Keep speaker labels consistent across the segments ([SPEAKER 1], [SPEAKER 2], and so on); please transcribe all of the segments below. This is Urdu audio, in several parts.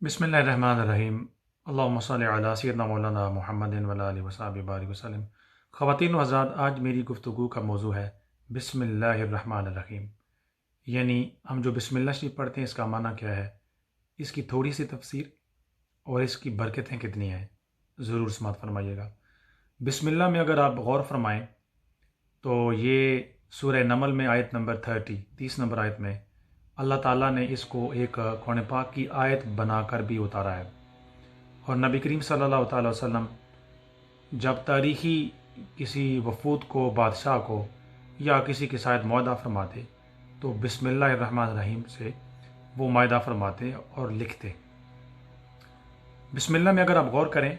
[SPEAKER 1] بسم اللہ الرحمن الرحیم۔ اللہم صلی علی سیدنا مولانا محمد وعلی آلہ وصحبہ بارک وسلم۔ خواتین و حضرات، آج میری گفتگو کا موضوع ہے بسم اللہ الرحمن الرحیم، یعنی ہم جو بسم اللہ شریف پڑھتے ہیں اس کا معنی کیا ہے، اس کی تھوڑی سی تفسیر اور اس کی برکتیں کتنی ہیں، ضرور سماعت فرمائیے گا۔ بسم اللہ میں اگر آپ غور فرمائیں تو یہ سورہ نمل میں آیت نمبر 30 نمبر آیت میں اللہ تعالیٰ نے اس کو ایک قرآن پاک کی آیت بنا کر بھی اتارا ہے، اور نبی کریم صلی اللہ تعالیٰ وسلم جب تاریخی کسی وفود کو، بادشاہ کو یا کسی کے ساتھ معاہدہ فرماتے تو بسم اللہ الرحمن الرحیم سے وہ معاہدہ فرماتے اور لکھتے۔ بسم اللہ میں اگر آپ غور کریں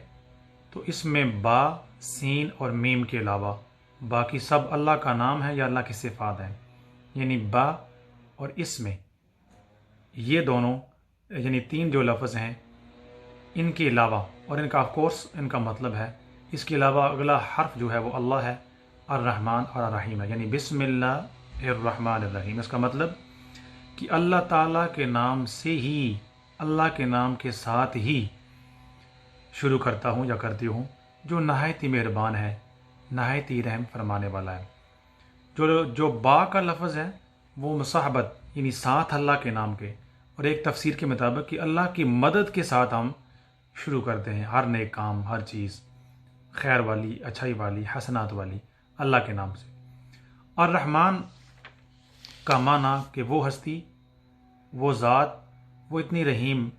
[SPEAKER 1] تو اس میں با، سین اور میم کے علاوہ باقی سب اللہ کا نام ہے یا اللہ کی صفات ہیں، یعنی با اور اس میں یہ دونوں یعنی تین جو لفظ ہیں ان کے علاوہ، اور ان کا آف کورس ان کا مطلب ہے، اس کے علاوہ اگلا حرف جو ہے وہ اللہ ہے، الرحمن اور الرحیم ہے، یعنی بسم اللہ الرحمن الرحیم۔ اس کا مطلب کہ اللہ تعالیٰ کے نام سے ہی، اللہ کے نام کے ساتھ ہی شروع کرتا ہوں یا کرتی ہوں، جو نہایت ہی مہربان ہے، نہایت ہی رحم فرمانے والا ہے۔ جو با کا لفظ ہے وہ مصاحبت یعنی ساتھ اللہ کے نام کے، اور ایک تفسیر کے مطابق کہ اللہ کی مدد کے ساتھ ہم شروع کرتے ہیں ہر نیک کام، ہر چیز خیر والی، اچھائی والی، حسنات والی، اللہ کے نام سے۔ الرحمن کا معنی کہ وہ ہستی، وہ ذات، وہ اتنی رحیم،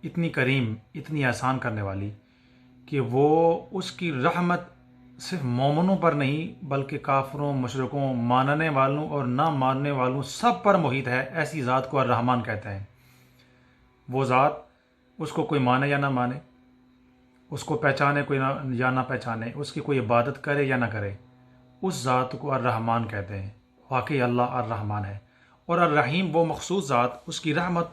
[SPEAKER 1] اتنی کریم، اتنی آسان کرنے والی کہ وہ اس کی رحمت صرف مومنوں پر نہیں بلکہ کافروں، مشرکوں، ماننے والوں اور نہ ماننے والوں سب پر محیط ہے۔ ایسی ذات کو الرحمن کہتے ہیں۔ وہ ذات، اس کو کوئی مانے یا نہ مانے، اس کو پہچانے کوئی یا نہ پہچانے، اس کی کوئی عبادت کرے یا نہ کرے، اس ذات کو الرحمن کہتے ہیں۔ واقعی اللہ الرحمن ہے۔ اور الرحیم وہ مخصوص ذات، اس کی رحمت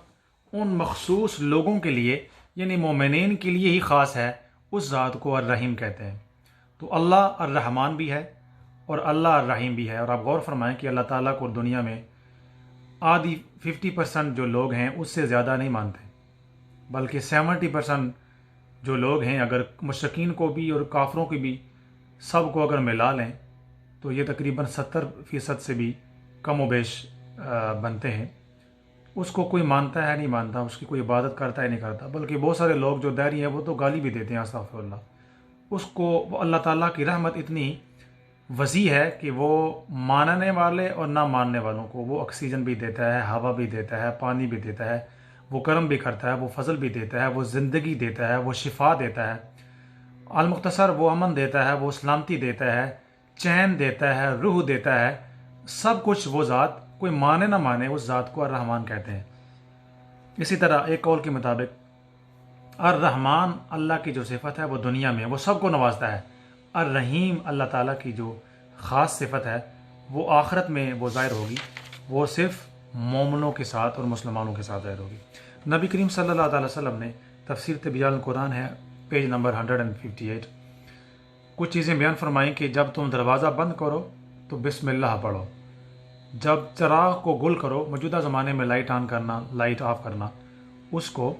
[SPEAKER 1] ان مخصوص لوگوں کے لیے یعنی مومنین کے لیے ہی خاص ہے، اس ذات کو الرحیم کہتے ہیں۔ تو اللہ الرحمن بھی ہے اور اللہ الرحیم بھی ہے۔ اور آپ غور فرمائیں کہ اللہ تعالیٰ کو دنیا میں آدھی 50% جو لوگ ہیں اس سے زیادہ نہیں مانتے، بلکہ 70% جو لوگ ہیں، اگر مشرکین کو بھی اور کافروں کی بھی سب کو اگر ملا لیں تو یہ تقریباً 70% سے بھی کم و بیش بنتے ہیں۔ اس کو کوئی مانتا ہے نہیں مانتا، اس کی کوئی عبادت کرتا ہے نہیں کرتا، بلکہ بہت سارے لوگ جو دہری ہیں وہ تو گالی بھی دیتے ہیں، استغفر اللہ۔ اس کو اللہ تعالیٰ کی رحمت اتنی وسیع ہے کہ وہ ماننے والے اور نہ ماننے والوں کو وہ آکسیجن بھی دیتا ہے، ہوا بھی دیتا ہے، پانی بھی دیتا ہے، وہ کرم بھی کرتا ہے، وہ فضل بھی دیتا ہے، وہ زندگی دیتا ہے، وہ شفا دیتا ہے، المختصر وہ امن دیتا ہے، وہ سلامتی دیتا ہے، چین دیتا ہے، روح دیتا ہے، سب کچھ وہ ذات، کوئی مانے نہ مانے اس ذات کو الرحمن کہتے ہیں۔ اسی طرح ایک قول کے مطابق الرحمن اللہ کی جو صفت ہے وہ دنیا میں وہ سب کو نوازتا ہے، الرحیم اللہ تعالیٰ کی جو خاص صفت ہے وہ آخرت میں وہ ظاہر ہوگی، وہ صرف مومنوں کے ساتھ اور مسلمانوں کے ساتھ ظاہر ہوگی۔ نبی کریم صلی اللہ علیہ وسلم نے تفسیر تبیان القرآن ہے پیج نمبر 158 کچھ چیزیں بیان فرمائیں کہ جب تم دروازہ بند کرو تو بسم اللہ پڑھو، جب چراغ کو گل کرو، موجودہ زمانے میں لائٹ آن کرنا، لائٹ آف کرنا، اس کو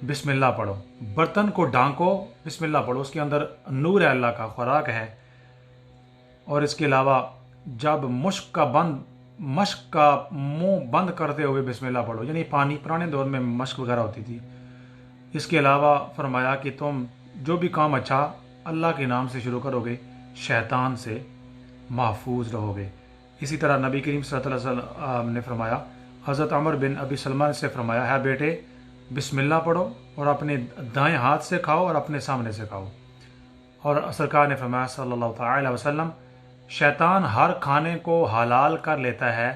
[SPEAKER 1] بسم اللہ پڑھو، برتن کو ڈھانکو بسم اللہ پڑھو، اس کے اندر نور ہے، اللہ کا خوراک ہے۔ اور اس کے علاوہ جب مشک کا منہ بند کرتے ہوئے بسم اللہ پڑھو، یعنی پانی، پرانے دور میں مشک وغیرہ ہوتی تھی۔ اس کے علاوہ فرمایا کہ تم جو بھی کام اچھا اللہ کے نام سے شروع کرو گے شیطان سے محفوظ رہو گے۔ اسی طرح نبی کریم صلی اللہ علیہ وسلم نے فرمایا، حضرت عمر بن ابی سلمہ سے فرمایا ہے، بیٹے بسم اللہ پڑھو اور اپنے دائیں ہاتھ سے کھاؤ اور اپنے سامنے سے کھاؤ۔ اور سرکار نے فرمایا صلی اللہ تعالی وسلم، شیطان ہر کھانے کو حلال کر لیتا ہے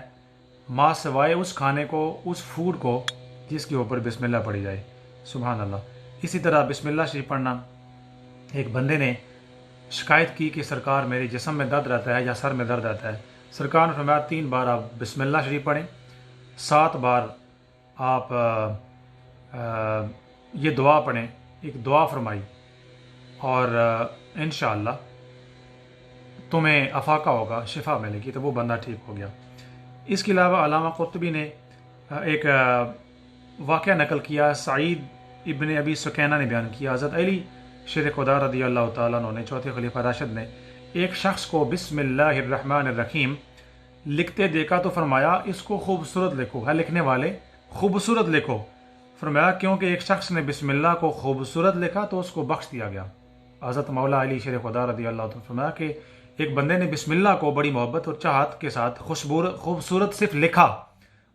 [SPEAKER 1] ما سوائے اس کھانے کو، اس فوڈ کو جس کے اوپر بسم اللہ پڑھی جائے۔ سبحان اللہ۔ اسی طرح بسم اللہ شریف پڑھنا، ایک بندے نے شکایت کی کہ سرکار میرے جسم میں درد رہتا ہے یا سر میں درد رہتا ہے۔ سرکار نے فرمایا 3 بار آپ بسم اللہ شریف پڑھیں، 7 بار آپ یہ دعا پڑھیں، ایک دعا فرمائی، اور انشاءاللہ تمہیں افاقہ ہوگا، شفا ملے گی، تو وہ بندہ ٹھیک ہو گیا۔ اس کے علاوہ علامہ قرطبی نے ایک واقعہ نقل کیا سعید ابن ابی سکینہ نے بیان کیا، حضرت علی شیر خدا رضی اللہ تعالیٰ عنہ نے، چوتھے خلیفہ راشد نے، ایک شخص کو بسم اللہ الرحمن الرحیم لکھتے دیکھا تو فرمایا اس کو خوبصورت لکھو، ہے لکھنے والے خوبصورت لکھو۔ فرمایا کیونکہ ایک شخص نے بسم اللہ کو خوبصورت لکھا تو اس کو بخش دیا گیا۔ حضرت مولا علی شیر خدا رضی اللہ عنہ فرمایا کہ ایک بندے نے بسم اللہ کو بڑی محبت اور چاہت کے ساتھ خوبصورت صرف لکھا،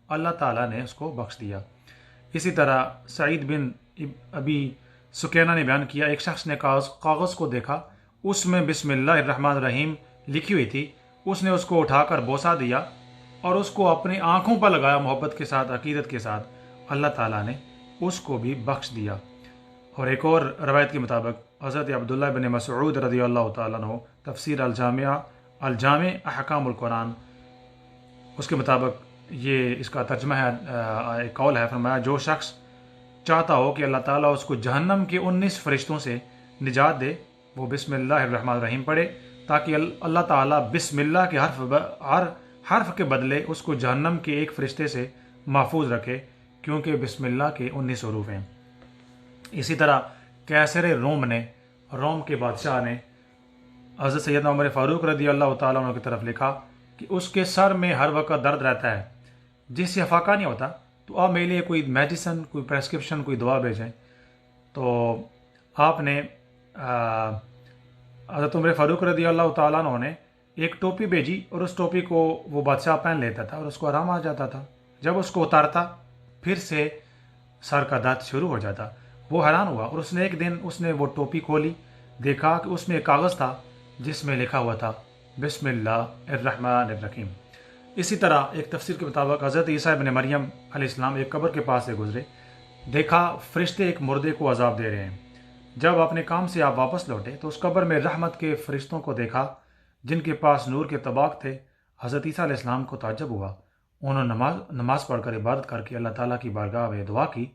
[SPEAKER 1] اللہ تعالیٰ نے اس کو بخش دیا۔ اسی طرح سعید بن ابی سکینہ نے بیان کیا، ایک شخص نے کاغذ کو دیکھا، اس میں بسم اللہ الرحمن الرحیم لکھی ہوئی تھی، اس نے اس کو اٹھا کر بوسہ دیا اور اس کو اپنی آنکھوں پر لگایا محبت کے ساتھ، عقیدت کے ساتھ، اللہ تعالیٰ نے اس کو بھی بخش دیا۔ اور ایک اور روایت کے مطابق حضرت عبداللہ بن مسعود رضی اللہ تعالیٰ عنہ تفسیر الجامع احکام القرآن، اس کے مطابق یہ اس کا ترجمہ ہے، ایک قول ہے، فرمایا جو شخص چاہتا ہو کہ اللہ تعالیٰ اس کو جہنم کے 19 فرشتوں سے نجات دے، وہ بسم اللہ الرحمن الرحیم پڑھے، تاکہ اللہ تعالیٰ بسم اللہ کے ہر حرف کے بدلے اس کو جہنم کے ایک فرشتے سے محفوظ رکھے، کیونکہ بسم اللہ کے 19 حروف ہیں۔ اسی طرح کیسر روم کے بادشاہ نے حضرت سیدنا عمر فاروق رضی اللہ تعالیٰ عنہ کی طرف لکھا کہ اس کے سر میں ہر وقت درد رہتا ہے، جس سے افاقہ نہیں ہوتا، تو آپ میرے لیے کوئی میڈیسن، کوئی پریسکرپشن، کوئی دوا بھیجیں۔ تو آپ نے حضرت عمر فاروق رضی اللہ تعالیٰ عنہ نے ایک ٹوپی بھیجی، اور اس ٹوپی کو وہ بادشاہ پہن لیتا تھا اور اس کو آرام آ جاتا تھا۔ جب اس کو اتارتا پھر سے سر کا درد شروع ہو جاتا۔ وہ حیران ہوا، اور اس نے ایک دن وہ ٹوپی کھولی، دیکھا کہ اس میں ایک کاغذ تھا جس میں لکھا ہوا تھا بسم اللہ الرحمن الرحیم۔ اسی طرح ایک تفسیر کے مطابق حضرت عیسیٰ ابن مریم علیہ السلام ایک قبر کے پاس سے گزرے، دیکھا فرشتے ایک مردے کو عذاب دے رہے ہیں۔ جب اپنے کام سے آپ واپس لوٹے تو اس قبر میں رحمت کے فرشتوں کو دیکھا جن کے پاس نور کے طباق تھے۔ حضرت عیسیٰ علیہ السلام کو تعجب ہوا، انہوں نے نماز پڑھ کر عبادت کر کے اللہ تعالیٰ کی بارگاہ میں دعا کی۔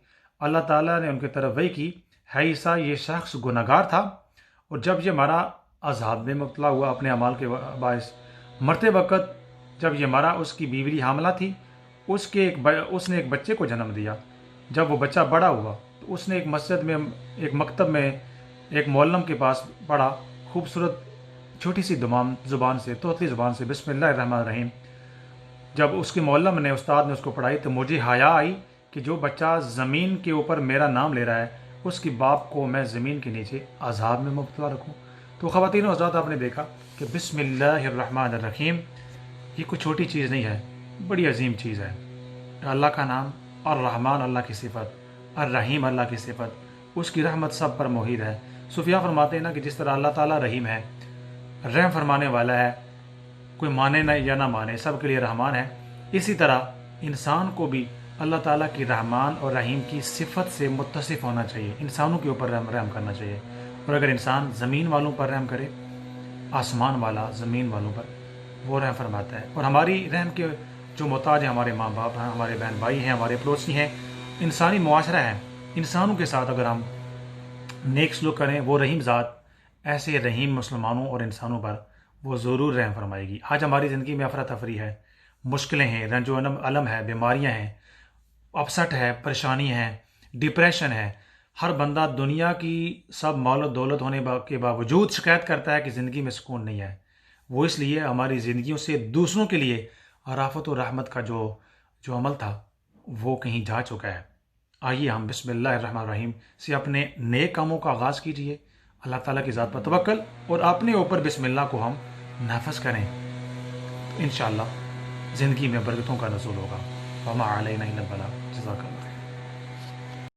[SPEAKER 1] اللہ تعالیٰ نے ان کی طرف وحی کی، ہے عیسیٰ یہ شخص گناہگار تھا، اور جب یہ مرا عذاب میں مبتلا ہوا اپنے اعمال کے باعث۔ مرتے وقت جب یہ مرا اس کی بیوی حاملہ تھی، اس نے ایک بچے کو جنم دیا۔ جب وہ بچہ بڑا ہوا تو اس نے ایک مسجد میں، ایک مکتب میں، ایک معلم کے پاس پڑھا، خوبصورت چھوٹی سی زبان سے، طوطی زبان سے بسم اللہ الرحمن الرحیم۔ جب اس کے معلم نے، استاد نے اس کو پڑھائی تو مجھے حیا آئی کہ جو بچہ زمین کے اوپر میرا نام لے رہا ہے، اس کی باپ کو میں زمین کے نیچے عذاب میں مبتلا رکھوں۔ تو خواتین و حضرات، آپ نے دیکھا کہ بسم اللہ الرحمن الرحیم یہ کوئی چھوٹی چیز نہیں ہے، بڑی عظیم چیز ہے۔ اللہ کا نام، الرحمن اللہ کی صفت، الرحیم اللہ کی صفت، اس کی رحمت سب پر محیط ہے۔ صوفیاء فرماتے ہیں نا کہ جس طرح اللہ تعالیٰ رحیم ہے، رحم فرمانے والا ہے، کوئی مانے نہ یا نہ مانے سب کے لیے رحمان ہے، اسی طرح انسان کو بھی اللہ تعالیٰ کی رحمان اور رحیم کی صفت سے متصف ہونا چاہیے، انسانوں کے اوپر رحم کرنا چاہیے۔ اور اگر انسان زمین والوں پر رحم کرے، آسمان والا زمین والوں پر وہ رحم فرماتا ہے۔ اور ہماری رحم کے جو محتاج ہیں، ہمارے ماں باپ ہیں، ہمارے بہن بھائی ہیں، ہمارے پڑوسی ہیں، انسانی معاشرہ ہے، انسانوں کے ساتھ اگر ہم نیک سلوک کریں، وہ رحیم ذات ایسے رحیم مسلمانوں اور انسانوں پر وہ ضرور رحم فرمائے گی۔ آج ہماری زندگی میں افراتفری ہے، مشکلیں ہیں، رنج و علم ہے، بیماریاں ہیں، اپسٹ ہے، پریشانی ہے، ڈپریشن ہے۔ ہر بندہ دنیا کی سب مال و دولت ہونے کے باوجود شکایت کرتا ہے کہ زندگی میں سکون نہیں ہے۔ وہ اس لیے ہماری زندگیوں سے دوسروں کے لیے رافت و رحمت کا جو عمل تھا وہ کہیں جا چکا ہے۔ آئیے ہم بسم اللہ الرحمن الرحیم سے اپنے نیک کاموں کا آغاز کیجیے، اللہ تعالیٰ کی ذات پر توکل، اور اپنے اوپر بسم اللہ کو ہم نافذ کریں، تو انشاءاللہ زندگی میں برکتوں کا نزول ہوگا۔ وما علینا الا البلاغ۔ جزاک اللہ۔